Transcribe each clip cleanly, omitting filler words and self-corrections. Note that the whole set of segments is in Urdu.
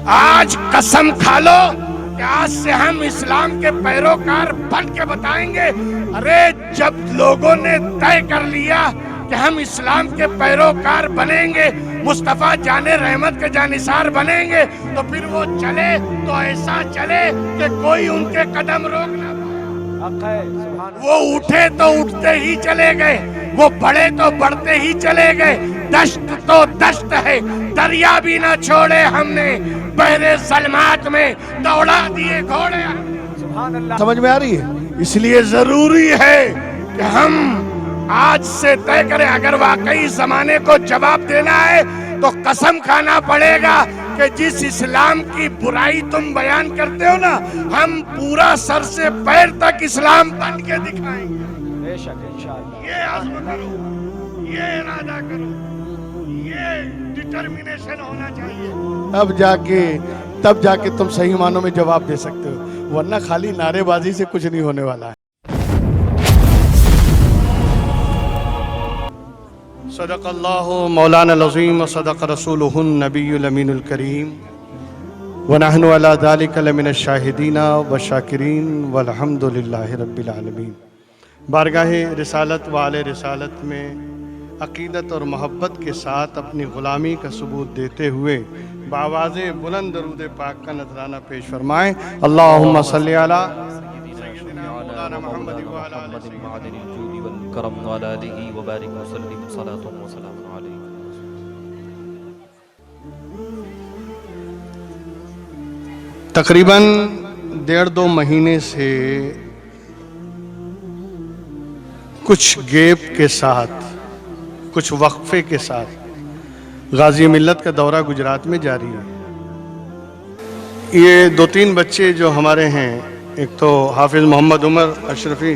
آج قسم کھا لو کہ آج سے ہم اسلام کے پیروکار بن کے بتائیں گے. ارے جب لوگوں نے طے کر لیا کہ ہم اسلام کے پیروکار بنیں گے, مصطفیٰ جان رحمت کے جانثار بنیں گے, تو پھر وہ چلے تو ایسا چلے کہ کوئی ان کے قدم روک نہ پائے. وہ اٹھے تو اٹھتے ہی چلے گئے, وہ بڑھے تو بڑھتے ہی چلے گئے. دشت تو دشت ہے, دریا بھی نہ چھوڑے ہم نے, بحر ظلمات میں دوڑا دیے گھوڑے. سمجھ میں آ رہی ہے؟ اس لیے ضروری ہے کہ ہم آج سے طے کریں. اگر واقعی زمانے کو جواب دینا ہے تو قسم کھانا پڑے گا کہ جس اسلام کی برائی تم بیان کرتے ہو نا, ہم پورا سر سے پیر تک اسلام بن کے دکھائیں گے. بے شک انشاءاللہ. یہ عزم کرو, یہ ارادہ کرو, یہ ڈٹرمنیشن ہونا چاہیے. تب جا کے تم صحیح معنوں میں جواب دے سکتے ہو, ورنہ خالی نعرے بازی سے کچھ نہیں ہونے والا ہے. صدق اللہ مولانا العظیم وصدق رسولہ النبی الامین الکریم ونحن علی ذلک لمن الشاہدین والشاکرین والحمد للہ رب العالمین. بارگاہ رسالت وآل رسالت میں عقیدت اور محبت کے ساتھ اپنی غلامی کا ثبوت دیتے ہوئے بآواز بلند درود پاک کا نذرانہ پیش فرمائیں. اللہم صلی علی سیدنا مولانا محمد وعلی آلہ سیدنا کرم علیہ وبارک وسلم صلاۃ و سلام علیہ. تقریباً 1.5-2 مہینے سے کچھ گیپ کے ساتھ, کچھ وقفے کے ساتھ غازی ملت کا دورہ گجرات میں جاری ہے. یہ 2-3 بچے جو ہمارے ہیں, ایک تو حافظ محمد عمر اشرفی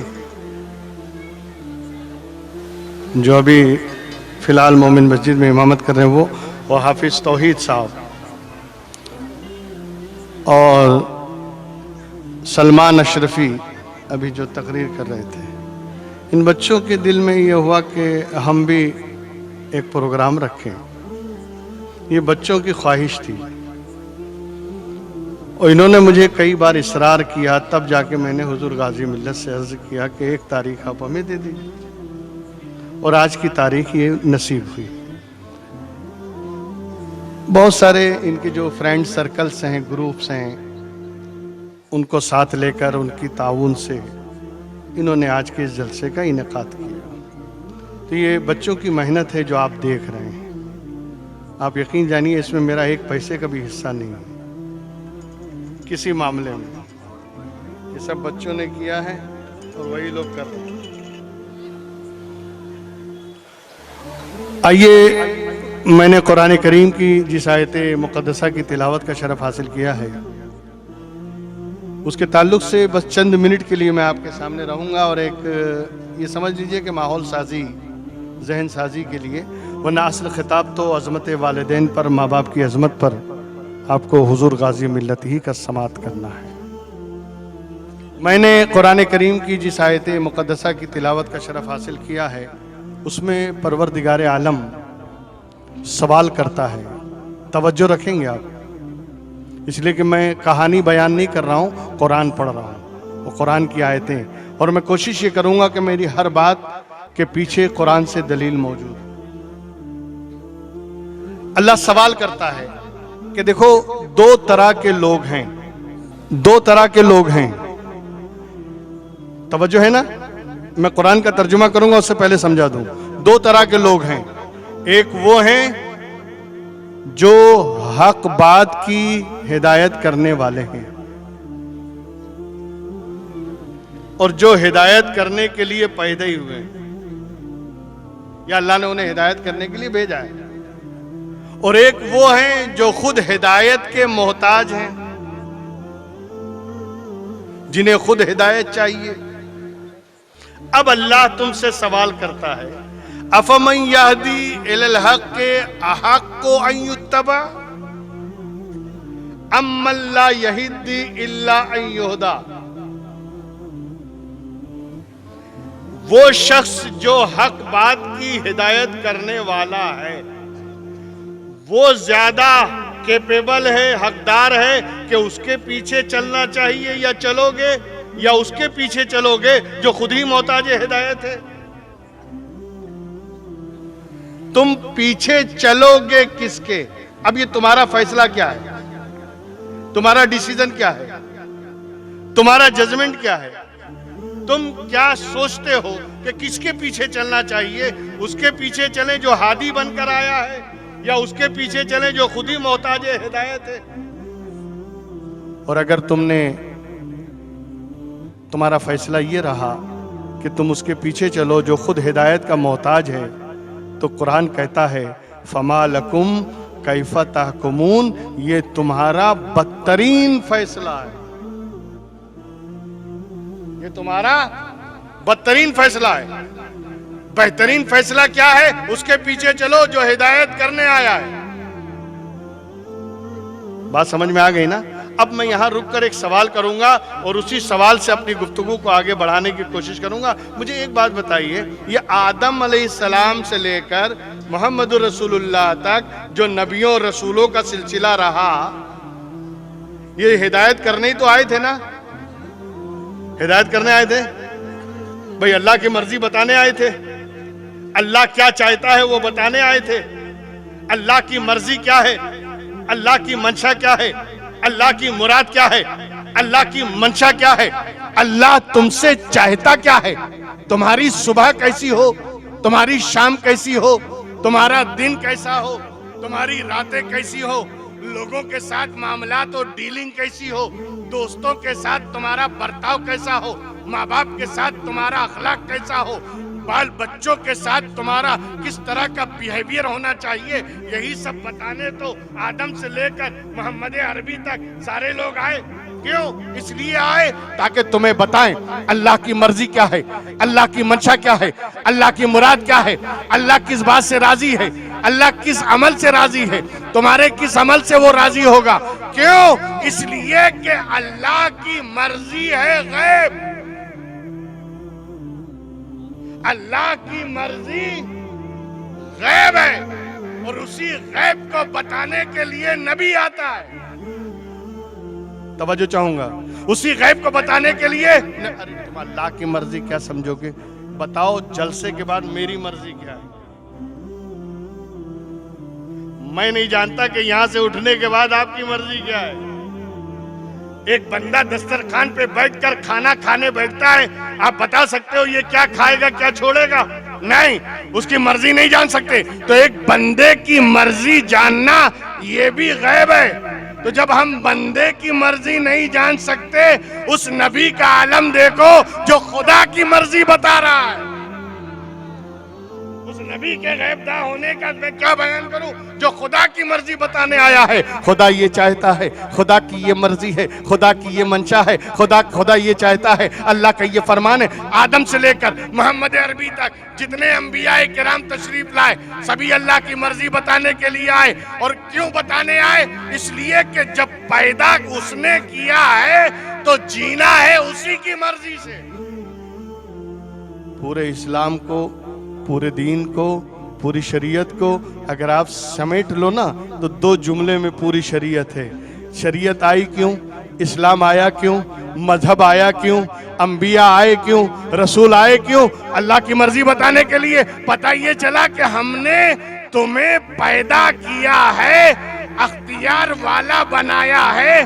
جو ابھی فی الحال مومن مسجد میں امامت کر رہے ہیں, وہ حافظ توحید صاحب, اور سلمان اشرفی ابھی جو تقریر کر رہے تھے. ان بچوں کے دل میں یہ ہوا کہ ہم بھی ایک پروگرام رکھیں. یہ بچوں کی خواہش تھی اور انہوں نے مجھے کئی بار اصرار کیا, تب جا کے میں نے حضور غازی ملت سے عرض کیا کہ ایک تاریخ آپ ہمیں دے دیجیے, اور آج کی تاریخ یہ نصیب ہوئی. بہت سارے ان کے جو فرینڈ سرکلز ہیں, گروپس ہیں, ان کو ساتھ لے کر ان کی تعاون سے انہوں نے آج کے اس جلسے کا انعقاد کیا. تو یہ بچوں کی محنت ہے جو آپ دیکھ رہے ہیں. آپ یقین جانیے اس میں میرا ایک پیسے کا بھی حصہ نہیں ہے کسی معاملے میں. یہ سب بچوں نے کیا ہے اور وہی لوگ کر رہے ہیں. آئیے, میں نے قرآن کریم کی جس آیت مقدسہ کی تلاوت کا شرف حاصل کیا ہے, اس کے تعلق سے بس چند منٹ کے لیے میں آپ کے سامنے رہوں گا, اور ایک یہ سمجھ لیجئے کہ ماحول سازی, ذہن سازی کے لیے, ورنہ اصل خطاب تو عظمت والدین پر, ماں باپ کی عظمت پر آپ کو حضور غازی ملت ہی کا سماعت کرنا ہے. میں نے قرآن کریم کی جس آیت مقدسہ کی تلاوت کا شرف حاصل کیا ہے, اس میں پروردگار عالم سوال کرتا ہے. توجہ رکھیں گے آپ, اس لیے کہ میں کہانی بیان نہیں کر رہا ہوں, قرآن پڑھ رہا ہوں, وہ قرآن کی آیتیں, اور میں کوشش یہ کروں گا کہ میری ہر بات کے پیچھے قرآن سے دلیل موجود. اللہ سوال کرتا ہے کہ دیکھو 2 طرح کے لوگ ہیں, 2 طرح کے لوگ ہیں. توجہ ہے نا, میں قرآن کا ترجمہ کروں گا, اس سے پہلے سمجھا دوں. 2 طرح کے لوگ ہیں. ایک وہ ہیں جو حق بات کی ہدایت کرنے والے ہیں, اور جو ہدایت کرنے کے لیے پیدا ہی ہوئے ہیں, یا اللہ نے انہیں ہدایت کرنے کے لیے بھیجا ہے. اور ایک وہ ہیں جو خود ہدایت کے محتاج ہیں, جنہیں خود ہدایت چاہیے. اب اللہ تم سے سوال کرتا ہے, افمن یہدی الی الحق احق ان یتبع امن لا یہدی الا ان یہدی. وہ شخص جو حق بات کی ہدایت کرنے والا ہے, وہ زیادہ کیپیبل ہے، حقدار ہے کہ اس کے پیچھے چلنا چاہیے یا چلو گے، یا اس کے پیچھے چلو گے جو خود ہی محتاج ہدایت ہے؟ تم پیچھے چلو گے کس کے؟ اب یہ تمہارا فیصلہ کیا ہے؟ تمہارا ڈیسیژن کیا ہے؟ تمہارا ججمنٹ کیا ہے؟ تم کیا سوچتے ہو کہ کس کے پیچھے چلنا چاہیے؟ اس کے پیچھے چلیں جو ہادی بن کر آیا ہے، یا اس کے پیچھے چلیں جو خود ہی محتاج ہدایت ہے؟ اور اگر تمہارا فیصلہ یہ رہا کہ تم اس کے پیچھے چلو جو خود ہدایت کا محتاج ہے، تو قرآن کہتا ہے فما لکم کیف تحکمون، یہ تمہارا بدترین فیصلہ ہے، یہ تمہارا بدترین فیصلہ ہے۔ بہترین فیصلہ کیا ہے؟ اس کے پیچھے چلو جو ہدایت کرنے آیا ہے۔ بات سمجھ میں آ گئی نا؟ اب میں یہاں رک کر ایک سوال کروں گا اور اسی سوال سے اپنی گفتگو کو آگے بڑھانے کی کوشش کروں گا۔ مجھے ایک بات بتائیے، یہ آدم علیہ السلام سے لے کر محمد رسول اللہ تک جو نبیوں اور رسولوں کا سلسلہ رہا، یہ ہدایت کرنے ہی تو آئے تھے نا؟ ہدایت کرنے آئے تھے بھئی، اللہ کی مرضی بتانے آئے تھے، اللہ کیا چاہتا ہے وہ بتانے آئے تھے، اللہ کی مرضی کیا ہے، اللہ کی منشا کیا ہے، اللہ کی مراد کیا ہے، اللہ کی منشا کیا ہے، اللہ تم سے چاہتا کیا ہے، تمہاری صبح کیسی ہو، تمہاری شام کیسی ہو، تمہارا دن کیسا ہو، تمہاری راتیں کیسی ہو، لوگوں کے ساتھ معاملات اور ڈیلنگ کیسی ہو، دوستوں کے ساتھ تمہارا برتاؤ کیسا ہو، ماں باپ کے ساتھ تمہارا اخلاق کیسا ہو، بال بچوں کے ساتھ تمہارا کس طرح کا بیہیویئر ہونا چاہیے، یہی سب بتانے تو آدم سے لے کر محمد عربی تک سارے لوگ آئے۔ کیوں؟ اس لیے آئے تاکہ تمہیں بتائیں اللہ کی مرضی کیا ہے، اللہ کی منشا کیا ہے، اللہ کی مراد کیا ہے، اللہ کس بات سے راضی ہے، اللہ کس عمل سے راضی ہے، تمہارے کس عمل سے وہ راضی ہوگا۔ کیوں؟ اس لیے کہ اللہ کی مرضی ہے غیب، اللہ کی مرضی غیب ہے، اور اسی غیب کو بتانے کے لیے نبی آتا ہے۔ توجہ چاہوں گا، اسی غیب کو بتانے کے لیے ارے تم اللہ کی مرضی کیا سمجھو گے؟ بتاؤ جلسے کے بعد میری مرضی کیا ہے؟ میں نہیں جانتا کہ یہاں سے اٹھنے کے بعد آپ کی مرضی کیا ہے۔ ایک بندہ دسترخوان پہ بیٹھ کر کھانا کھانے بیٹھتا ہے، آپ بتا سکتے ہو یہ کیا کھائے گا کیا چھوڑے گا؟ نہیں، اس کی مرضی نہیں جان سکتے۔ تو ایک بندے کی مرضی جاننا یہ بھی غیب ہے۔ تو جب ہم بندے کی مرضی نہیں جان سکتے، اس نبی کا عالم دیکھو جو خدا کی مرضی بتا رہا ہے۔ اس نبی کے غیب داں ہونے کا میں کیا بیان کروں جو خدا کی مرضی بتانے آیا ہے۔ خدا یہ چاہتا ہے، خدا کی یہ مرضی ہے، خدا کی یہ منشا ہے، خدا یہ چاہتا ہے، اللہ کا یہ فرمان ہے۔ آدم سے لے کر محمد عربی تک جتنے انبیاء کرام تشریف لائے، سبھی اللہ کی مرضی بتانے کے لیے آئے۔ اور کیوں بتانے آئے؟ اس لیے کہ جب پیدا اس نے کیا ہے تو جینا ہے اسی کی مرضی سے۔ پورے اسلام کو، پورے دین کو، پوری شریعت کو اگر آپ سمیٹ لو نا تو دو جملے میں پوری شریعت ہے۔ شریعت آئی کیوں؟ اسلام آیا کیوں؟ مذہب آیا کیوں؟ انبیاء آئے کیوں؟ رسول آئے کیوں؟ اللہ کی مرضی بتانے کے لیے۔ پتہ یہ چلا کہ ہم نے تمہیں پیدا کیا ہے، اختیار والا بنایا ہے،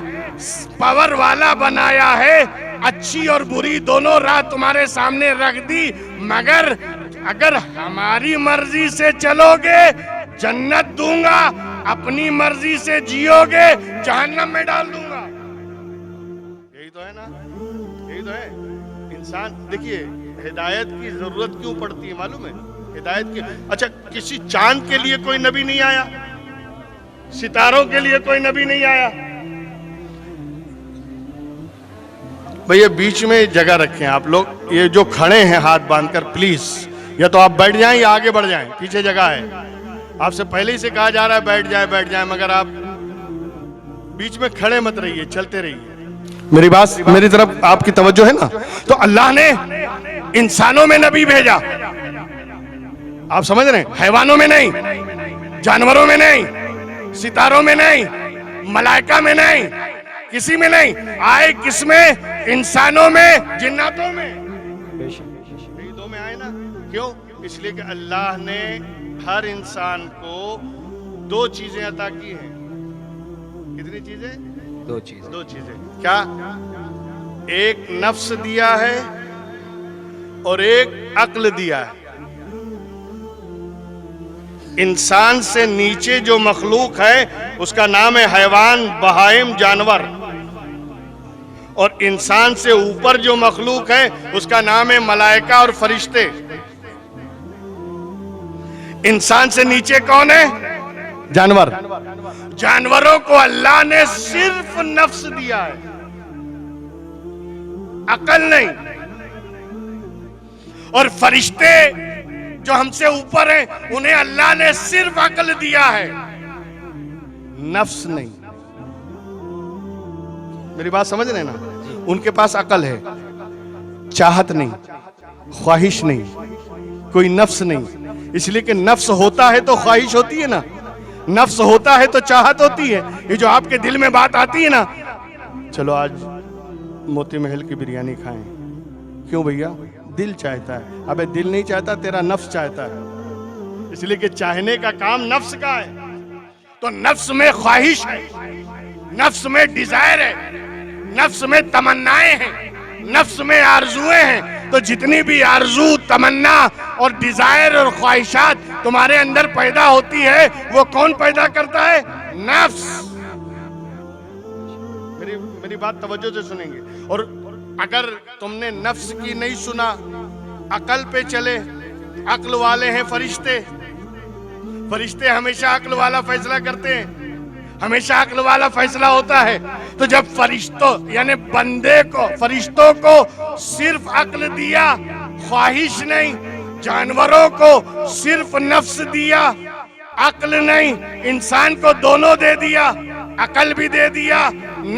پاور والا بنایا ہے، اچھی اور بری دونوں راہ تمہارے سامنے رکھ دی، مگر اگر ہماری مرضی سے چلو گے جنت دوں گا، اپنی مرضی سے جیو گے جہنم میں ڈال دوں گا۔ یہی تو ہے نا، یہی تو ہے۔ انسان دیکھیے ہدایت کی ضرورت کیوں پڑتی ہے معلوم ہے؟ ہدایت کی، اچھا کسی چاند کے لیے کوئی نبی نہیں آیا، ستاروں کے لیے کوئی نبی نہیں آیا؟ بھئی بیچ میں جگہ رکھیں آپ لوگ، یہ جو کھڑے ہیں ہاتھ باندھ کر پلیز یا تو آپ بیٹھ جائیں یا آگے بڑھ جائیں، پیچھے جگہ ہے۔ آپ سے پہلے ہی سے کہا جا رہا ہے بیٹھ جائیں، مگر آپ بیچ میں کھڑے مت رہیے، چلتے رہیے۔ میری بات میری طرف آپ کی توجہ ہے نا؟ تو اللہ نے انسانوں میں نبی بھیجا، آپ سمجھ رہے ہیں؟ حیوانوں میں نہیں، جانوروں میں نہیں، ستاروں میں نہیں، ملائکہ میں نہیں، کسی میں نہیں، آئے کس میں؟ انسانوں میں، جناتوں میں، شہیدوں میں آئے نا۔ کیوں؟ اس لیے کہ اللہ نے ہر انسان کو دو چیزیں عطا کی ہیں۔ کتنی چیزیں؟ دو چیز، دو چیزیں۔ کیا؟ ایک نفس دیا ہے اور ایک عقل دیا ہے۔ انسان سے نیچے جو مخلوق ہے اس کا نام ہے حیوان، بہائم، جانور، اور انسان سے اوپر جو مخلوق ہے اس کا نام ہے ملائکہ اور فرشتے۔ انسان سے نیچے کون ہے؟ جانور۔ جانوروں کو اللہ نے صرف نفس دیا ہے، عقل نہیں۔ اور فرشتے جو ہم سے اوپر ہیں انہیں اللہ نے صرف عقل دیا ہے، نفس نہیں۔ میری بات سمجھ رہے نا؟ ان کے پاس عقل ہے، چاہت نہیں، خواہش نہیں، کوئی نفس نہیں۔ اس لیے کہ نفس ہوتا ہے تو خواہش ہوتی ہے نا، نفس ہوتا ہے تو چاہت ہوتی ہے۔ یہ جو آپ کے دل میں بات آتی ہے نا، چلو آج موتی محل کی بریانی کھائیں، کیوں بھیا؟ دل چاہتا ہے۔ ابے دل نہیں چاہتا، تیرا نفس چاہتا ہے۔ اس لیے کہ چاہنے کا کام نفس کا ہے۔ تو نفس میں خواہش ہے، نفس میں ڈیزائر ہے، نفس میں تمنائیں ہیں، نفس میں آرزویں ہیں۔ تو جتنی بھی آرزو، تمنا اور ڈیزائر اور خواہشات تمہارے اندر پیدا ہوتی ہے وہ کون پیدا کرتا ہے؟ نفس۔ میری بات توجہ سے سنیں گے۔ اور اگر تم نے نفس کی نہیں سنا، عقل پہ چلے، عقل والے ہیں فرشتے۔ فرشتے ہمیشہ عقل والا فیصلہ کرتے ہیں، ہمیشہ عقل والا فیصلہ ہوتا ہے۔ تو جب فرشتوں یعنی بندے کو، فرشتوں کو صرف عقل دیا، خواہش نہیں، جانوروں کو صرف نفس دیا، عقل نہیں، انسان کو دونوں دے دیا، عقل بھی دے دیا،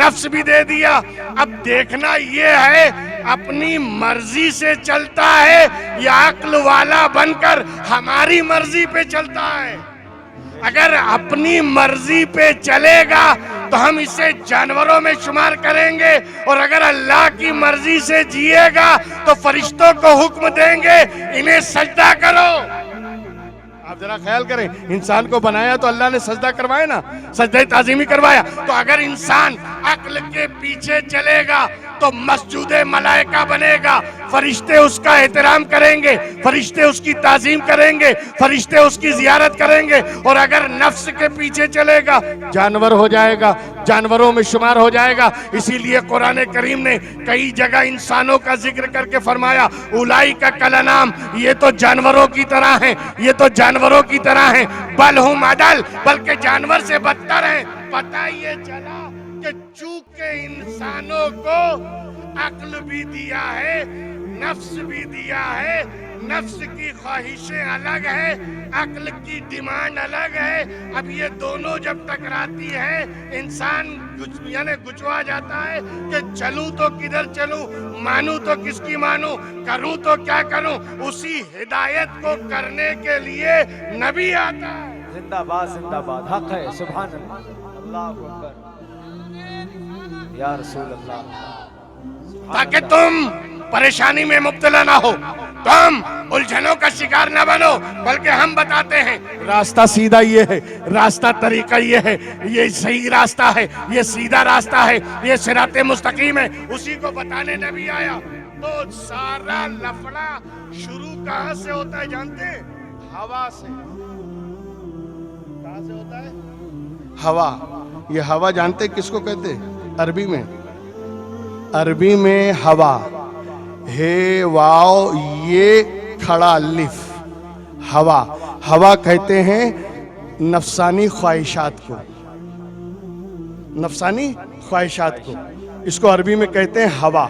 نفس بھی دے دیا۔ اب دیکھنا یہ ہے اپنی مرضی سے چلتا ہے یا عقل والا بن کر ہماری مرضی پہ چلتا ہے۔ اگر اپنی مرضی پہ چلے گا تو ہم اسے جانوروں میں شمار کریں گے، اور اگر اللہ کی مرضی سے جیے گا تو فرشتوں کو حکم دیں گے انہیں سجدہ کرو۔ آپ ذرا خیال کریں، انسان کو بنایا تو اللہ نے سجدہ کروایا نا، سجدہ تعظیمی کروایا۔ تو اگر انسان عقل کے پیچھے چلے گا تو مسجود ملائکہ بنے گا، فرشتے اس کا احترام کریں گے، فرشتے اس کی تعظیم کریں گے، فرشتے اس کی زیارت کریں گے۔ اور اگر نفس کے پیچھے چلے گا جانور ہو جائے گا، جانوروں میں شمار ہو جائے گا۔ اسی لیے قرآن کریم نے کئی جگہ انسانوں کا ذکر کر کے فرمایا اولئک کالانعام، یہ تو جانوروں کی طرح ہیں، یہ تو جانوروں کی طرح ہیں، بل ہم اضل، بلکہ جانور سے بدتر ہیں۔ پتہ یہ چلا کہ چونکہ انسانوں کو عقل بھی دیا ہے، نفس بھی دیا ہے، نفس کی خواہشیں الگ ہے، عقل کی ڈیمانڈ الگ ہے۔ اب یہ دونوں جب ٹکراتی ہے انسان یعنی گچوا جاتا ہے کہ چلوں تو کدھر چلوں، مانوں تو کس کی مانوں، کروں تو کیا کروں۔ اسی ہدایت کو کرنے کے لیے نبی آتا ہے۔ زندہ باد، زندہ باد، حق ہے، سبحان اللہ، اللہ اکبر، یا رسول اللہ، تاکہ تم پریشانی میں مبتلا نہ ہو، تم الجھنوں کا شکار نہ بنو، بلکہ ہم بتاتے ہیں راستہ سیدھا یہ ہے، راستہ طریقہ یہ ہے، یہ صحیح راستہ ہے، یہ سیدھا راستہ ہے، یہ صراط مستقیم ہے، اسی کو بتانے نبی آیا۔ تو سارا لفڑا شروع کہاں سے ہوتا ہے جانتے ہیں؟ ہوا سے۔ کہاں سے ہوتا ہے؟ ہوا۔ یہ ہوا جانتے کس کو کہتے ہیں؟ عربی میں، عربی میں ہوا ہے واو یہ کھڑا لف، ہوا۔ ہوا کہتے ہیں نفسانی خواہشات کو، نفسانی خواہشات کو، اس کو عربی میں کہتے ہیں ہوا۔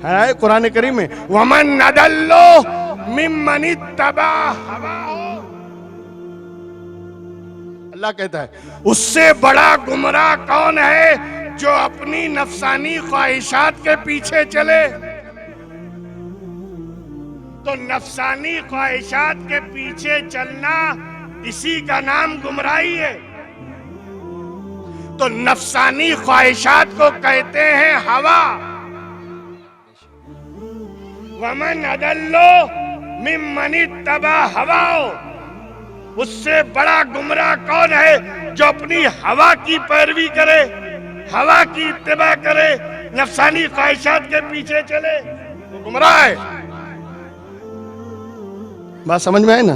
ہے قرآن کریم میں وَمَنْ أَضَلُّ مِمَّنِ اتَّبَعَ هَوَاهُ، اللہ کہتا ہے اس سے بڑا گمراہ کون ہے جو اپنی نفسانی خواہشات کے پیچھے چلے۔ تو نفسانی خواہشات کے پیچھے چلنا اسی کا نام گمراہی ہے۔ تو نفسانی خواہشات کو کہتے ہیں ہوا. ومن اضل ممن اتبع ہواہ، اس سے بڑا گمراہ کون ہے جو اپنی ہوا کی پیروی کرے، ہوا کی اتباع کرے، نفسانی خواہشات کے پیچھے چلے، وہ گمراہ ہے. بات سمجھ میں آئے نا؟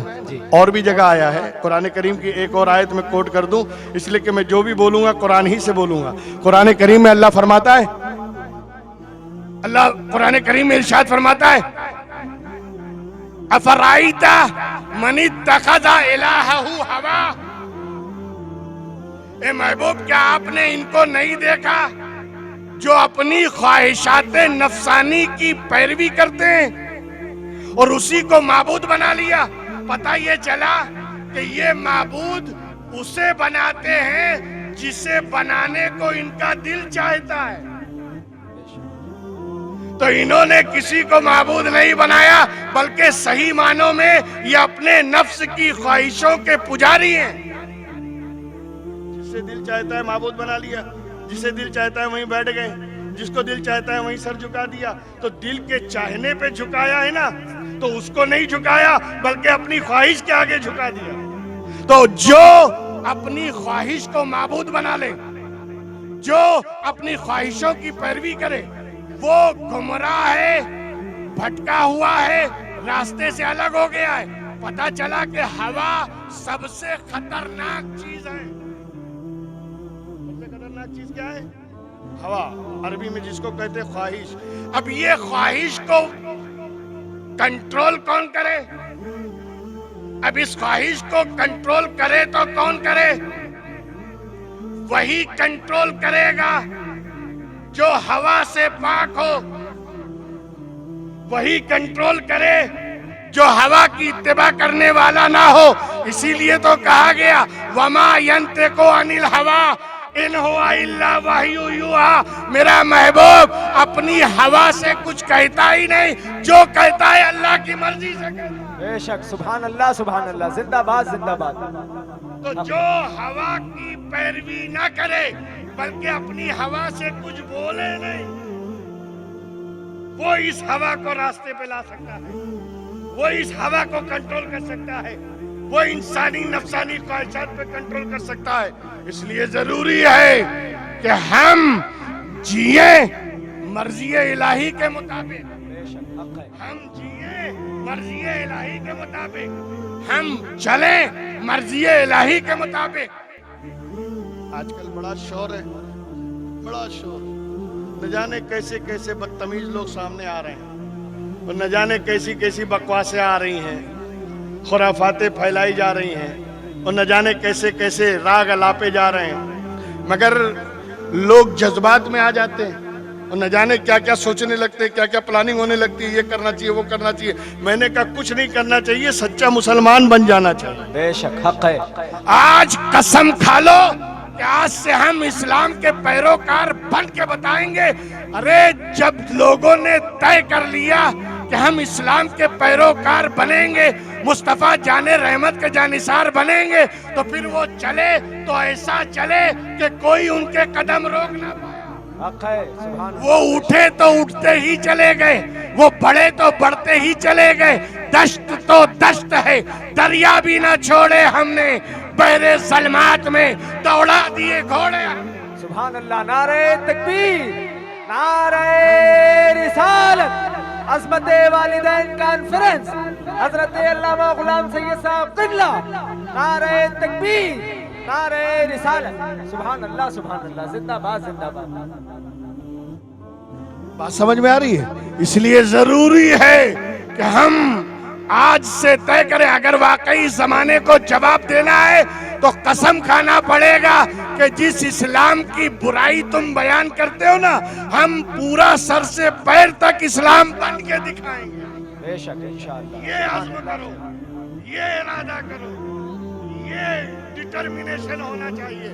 اور بھی جگہ آیا ہے قرآن کریم کی ایک اور آیت میں کوٹ کر دوں، اس لیے کہ میں جو بھی بولوں گا قرآن ہی سے بولوں گا. قرآن کریم میں اللہ فرماتا ہے، اللہ قرآن کریم میں ارشاد فرماتا ہے افرائیت من اتخذ الہہ ہوا. اے محبوب کیا آپ نے ان کو نہیں دیکھا جو اپنی خواہشات نفسانی کی پیروی کرتے ہیں اور اسی کو معبود بنا لیا؟ پتہ یہ چلا کہ یہ معبود اسے بناتے ہیں جسے بنانے کو ان کا دل چاہتا ہے. تو انہوں نے کسی کو معبود نہیں بنایا، بلکہ صحیح معنوں میں یہ اپنے نفس کی خواہشوں کے پجاری ہیں. جس سے دل چاہتا ہے معبود بنا لیا، جسے دل چاہتا ہے وہیں بیٹھ گئے، جس کو دل چاہتا ہے وہیں سر جھکا دیا. تو دل کے چاہنے پہ جھکایا ہے نا، تو اس کو نہیں جھکایا بلکہ اپنی خواہش کے آگے جھکا دیا. تو جو اپنی خواہش کو معبود بنا لے، جو اپنی خواہشوں کی پیروی کرے، وہ گمراہ ہے، بھٹکا ہوا ہے، راستے سے الگ ہو گیا ہے. پتہ چلا کہ ہوا سب سے خطرناک چیز ہے. سب سے خطرناک چیز کیا ہے؟ ہوا، عربی میں جس کو کہتے ہیں خواہش. اب یہ خواہش کو کنٹرول کون کرے؟ اب اس خواہش کو کنٹرول کرے تو کون کرے؟ وہی کنٹرول کرے گا جو ہوا سے پاک ہو، وہی کنٹرول کرے جو ہوا کی اتباع کرنے والا نہ ہو. اسی لیے تو کہا گیا وَمَا يَنْتِقُ عَنِ الْهَوَىٰ إِنْ هُوَ إِلَّا وَحْيٌ يُوحَىٰ. میرا محبوب اپنی ہوا سے کچھ کہتا ہی نہیں، جو کہتا ہے اللہ کی مرضی سے کہتا ہے. بے شک. سبحان اللہ سبحان اللہ. زندہ باد زندہ باد. تو جو ہوا کی پیروی نہ کرے بلکہ اپنی ہوا سے کچھ بولے نہیں، وہ اس ہوا کو راستے پہ لا سکتا ہے، وہ اس ہوا کو کنٹرول کر سکتا ہے، وہ انسانی نفسانی خواہشات پہ کنٹرول کر سکتا ہے. اس لیے ضروری ہے کہ ہم جئیں مرضی الہی کے مطابق، ہم جئیں مرضی الہی کے مطابق، ہم چلیں مرضی الہی کے مطابق. آج کل بڑا شور ہے، بڑا شور. نہ جانے کیسے کیسے بدتمیز لوگ سامنے آ رہے ہیں، اور نہ جانے کیسی کیسی بکواسیں آ رہی ہیں، خرافاتیں پھیلائی جا رہی ہیں، اور نہ جانے کیسے کیسے راگ الاپے جا رہے ہیں. مگر لوگ جذبات میں آ جاتے ہیں اور نہ جانے کیا کیا سوچنے لگتے ہیں، کیا کیا پلاننگ ہونے لگتی ہے، یہ کرنا چاہیے وہ کرنا چاہیے. میں نے کہا کچھ نہیں کرنا چاہیے، سچا مسلمان بن جانا چاہیے. بے شک حق ہے. آج قسم کھا لو کہ آج سے ہم اسلام کے پیروکار بن کے بتائیں گے. ارے جب لوگوں نے طے کر لیا کہ ہم اسلام کے پیروکار بنیں گے، مصطفیٰ جان رحمت کے جانثار بنیں گے، تو پھر وہ چلے تو ایسا چلے کہ کوئی ان کے قدم روک نہ پایا. حق ہے. سبحان اللہ. وہ اٹھے تو اٹھتے ہی چلے گئے، وہ بڑھے تو بڑھتے ہی چلے گئے. دشت تو دشت ہے، دریا بھی نہ چھوڑے ہم نے، بحر ظلمات میں دوڑا دیے گھوڑے. سبحان اللہ. نعرہ تکبیر، نعرہ رسالت، عظمت والدین کانفرنس، حضرت علامہ غلام سید صاحب قبلہ. نعرہ تکبیر، نعرہ رسالت. سبحان اللہ سبحان اللہ. زندہ باد زندہ باد. بات سمجھ میں آ رہی ہے؟ اس لیے ضروری ہے کہ ہم آج سے طے کریں. اگر واقعی زمانے کو جواب دینا ہے تو قسم کھانا پڑے گا کہ جس اسلام کی برائی تم بیان کرتے ہو نا، ہم پورا سر سے پیر تک اسلام بن کے دکھائیں گے. بے شک انشاءاللہ. یہ عزم کرو، یہ ارادہ کرو، یہ ڈٹرمنیشن ہونا چاہیے.